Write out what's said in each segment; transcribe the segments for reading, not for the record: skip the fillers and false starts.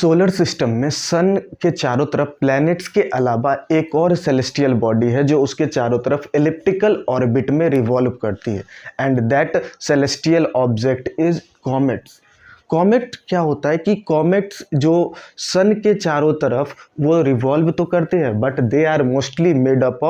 Solar system में सन के चारों तरफ प्लैनेट्स के अलावा एक और सेलेस्टियल बॉडी है जो उसके चारों तरफ एलिप्टिकल ऑर्बिट में रिवॉल्व करती है, and that celestial object is comets. Comet क्या होता है कि कॉमेट्स जो सन के चारों तरफ वो रिवॉल्व तो करते हैं, but they are mostly made up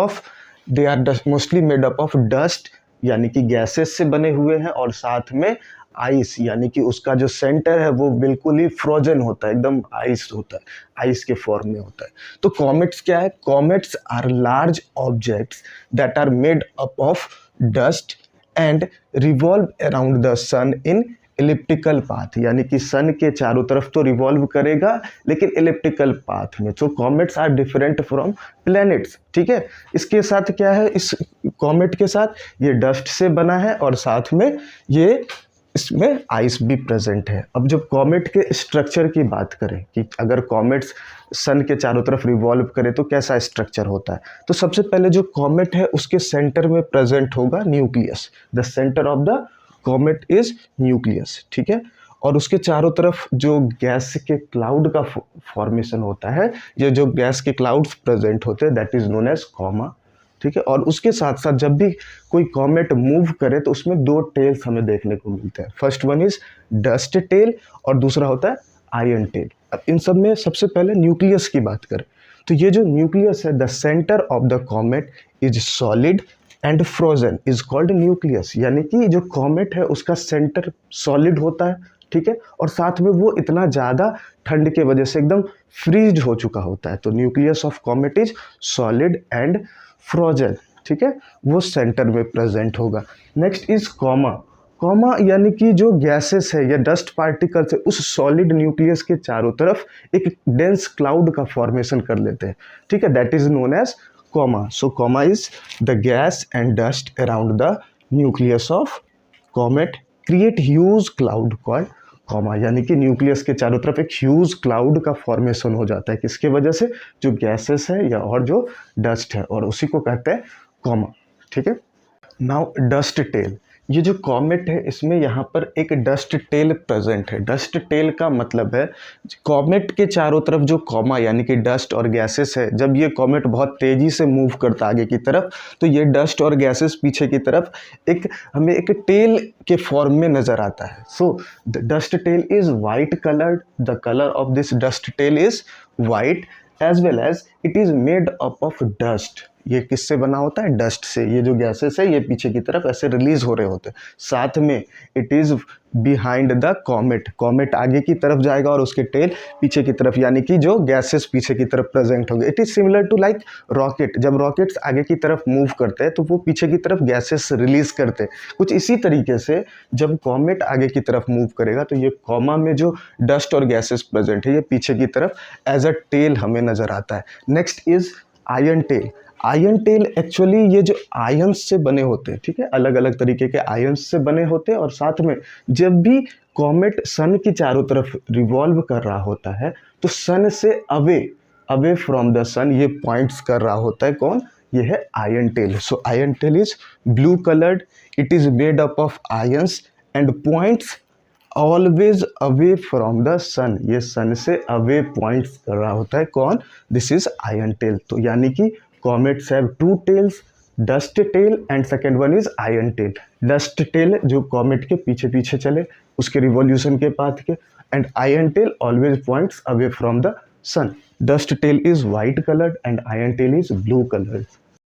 of dust, यानी कि गैसेस से बने हुए हैं, और साथ में आइस, यानी कि उसका जो सेंटर है वो बिल्कुल ही फ्रोजन होता है, एकदम आइस होता है, आइस के फॉर्म में होता है। तो कॉमेट्स क्या है? Comets are large objects that are made up of dust and revolve around the sun in elliptical path, यानी कि सन के चारों तरफ तो रिवॉल्व करेगा लेकिन एलिप्टिकल पाथ में। तो comets are different from planets, ठीक है। इसके साथ क्या है, इस कॉमेट के साथ ये डस्ट से बना है और साथ में ये इसमें आइस भी प्रेजेंट है। अब जब कॉमेट के स्ट्रक्चर की बात करें कि अगर कॉमेट्स सन के चारों तरफ रिवॉल्व करे तो कैसा स्ट्रक्चर होता है, तो सबसे पहले जो कॉमेट है उसके सेंटर में प्रेजेंट होगा nucleus. The centre of the comet is nucleus, ठीक है। और उसके चारों तरफ जो गैस के क्लाउड का फॉर्मेशन होता है, ये जो गैस के क्लाउड्स प्रेजेंट होते हैं, that is known as coma, ठीक है। और उसके साथ साथ जब भी कोई कॉमेट मूव करे तो उसमें दो टेल्स हमें देखने को मिलते हैं। First one is dust tail और दूसरा होता है आयरन टेल। अब इन सब में सबसे पहले न्यूक्लियस की बात करें तो ये जो न्यूक्लियस है, the centre of the comet is solid and frozen is called nucleus, यानी कि जो कॉमेट है उसका सेंटर सॉलिड होता है, ठीक है, और साथ में वो इतना ज़्यादा ठंड के वजह से एकदम फ्रीज हो चुका होता है। तो nucleus of comet is solid and frozen, ठीक है, वो सेंटर में प्रेजेंट होगा। Next is comma. कॉमा यानी कि जो गैसेस है या डस्ट पार्टिकल्स है उस सॉलिड न्यूक्लियस के चारों तरफ एक डेंस क्लाउड का फॉर्मेशन कर लेते हैं, ठीक है, that is known as coma. So coma is the gas and dust around the nucleus of comet create huge cloud called coma, यानी कि न्यूक्लियस के चारों तरफ एक ह्यूज क्लाउड का फॉर्मेशन हो जाता है, किसके वजह से? जो गैसेस है या और जो डस्ट है, और उसी को कहते हैं कॉमा, ठीक है। नाउ डस्ट टेल, ये जो कॉमेट है इसमें यहाँ पर एक डस्ट टेल प्रेजेंट है। डस्ट टेल का मतलब है कॉमेट के चारों तरफ जो कॉमा यानी कि डस्ट और गैसेस है, जब ये कॉमेट बहुत तेज़ी से मूव करता आगे की तरफ तो ये डस्ट और गैसेस पीछे की तरफ हमें एक टेल के फॉर्म में नज़र आता है। So the dust tail is white coloured, the colour of this dust tail is white as well as it is made up of dust. ये किससे बना होता है? डस्ट से। ये जो गैसेस है ये पीछे की तरफ ऐसे रिलीज हो रहे होते हैं। साथ में it is behind the comet, comet आगे की तरफ जाएगा और उसके टेल पीछे की तरफ, यानी कि जो गैसेस पीछे की तरफ प्रेजेंट होंगे। It is similar to like rocket, जब रॉकेट्स आगे की तरफ मूव करते हैं तो वो पीछे की तरफ गैसेस रिलीज करते हैं। कुछ इसी तरीके से जब कॉमेट आगे की तरफ मूव करेगा तो ये कॉमा में जो डस्ट और गैसेस प्रेजेंट है ये पीछे की तरफ एज अ टेल हमें नज़र आता है। Next is iron tell. Iron tell actually ये जो आयंस से बने होते हैं, ठीक है, अलग अलग तरीके के आयंस से बने होते हैं, और साथ में जब भी कॉमेट सन की चारों तरफ रिवॉल्व कर रहा होता है तो सन से अवे फ्रॉम द सन ये पॉइंट्स कर रहा होता है। कौन? ये है ion tail. So ion tail is blue coloured, it is made up of ions and points always away from the sun. ये सन से अवे पॉइंट्स कर रहा होता है। कौन? This is iron tail. तो यानी कि comets have two tails, dust tail and second one is iron tail. Dust tail जो कॉमेट के पीछे पीछे चले उसके रिवॉल्यूशन के पाथ के, and iron tail always points away from the sun. Dust tail is white coloured and iron tail is blue coloured.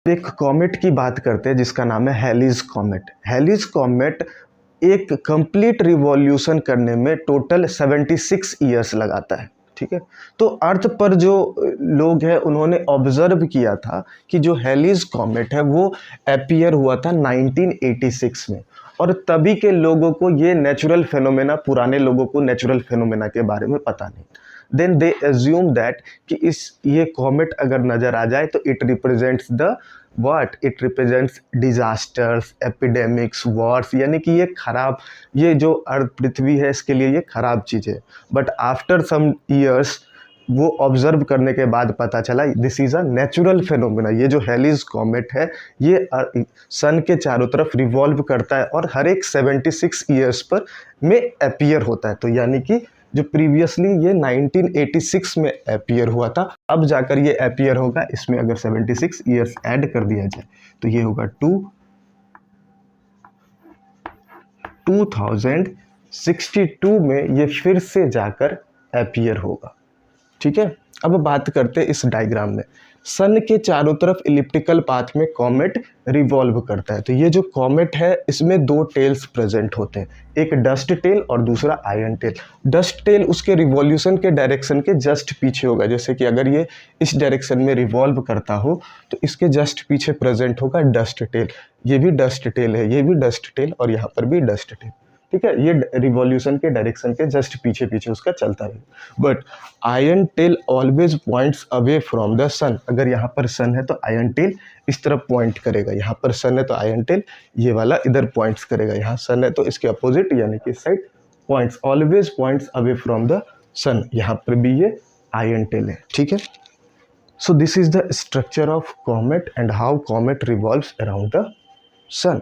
एक comet की बात करते हैं जिसका नाम है हेलीज कॉमेट। हेलीज कॉमेट एक कंप्लीट रिवॉल्यूशन करने में टोटल 76 ईयर्स लगाता है, ठीक है। तो अर्थ पर जो लोग हैं उन्होंने ऑब्जर्व किया था कि जो हेलीज कॉमेट है वो अपीयर हुआ था 1986 में, और तभी के लोगों को ये नेचुरल फेनोमेना, पुराने लोगों को नेचुरल फेनोमेना के बारे में पता नहीं। देन दे एज्यूम दैट कि ये कॉमेट अगर नज़र आ जाए तो it represents the what? It represents disasters, epidemics, Wars, यानी कि ये जो अर्थ पृथ्वी है इसके लिए ये खराब चीज़ है। बट आफ्टर सम ईयर्स वो ऑब्जर्व करने के बाद पता चला this is a natural phenomena. ये जो हेलीज कॉमेट है ये सन के चारों तरफ रिवॉल्व करता है और हर एक 76 ईयर्स पर में अपीयर होता है। तो यानी कि जो प्रीवियसली ये 1986 में अपीयर हुआ था, अब जाकर ये अपीयर होगा। इसमें अगर 76 ईयर्स ऐड कर दिया जाए तो ये होगा 2062 में ये फिर से जाकर अपीयर होगा। ठीक है, अब बात करते हैं इस डायग्राम में। सन के चारों तरफ इलिप्टिकल पाथ में कॉमेट रिवॉल्व करता है। तो ये जो कॉमेट है इसमें दो टेल्स प्रेजेंट होते हैं, एक डस्ट टेल और दूसरा आयरन टेल। डस्ट टेल उसके रिवॉल्यूशन के डायरेक्शन के जस्ट पीछे होगा, जैसे कि अगर ये इस डायरेक्शन में रिवॉल्व करता हो तो इसके जस्ट पीछे प्रेजेंट होगा डस्ट टेल। ये भी डस्ट टेल है, ये भी डस्ट टेल और यहाँ पर भी डस्ट टेल। ठीक है, ये रिवॉल्यूशन के डायरेक्शन के जस्ट पीछे पीछे उसका चलता रहेगा। But ion tail always points away from the sun. अगर यहाँ पर सन है तो आयरन टेल इस तरफ पॉइंट करेगा, यहाँ पर सन है तो आयरन टेल ये वाला इधर पॉइंट्स करेगा, यहाँ सन है तो इसके अपोजिट यानी कि इस side points, always points away from the sun. यहाँ पर भी ये आयरन टेल है। ठीक है, so this is the structure of comet and how comet revolves around the sun.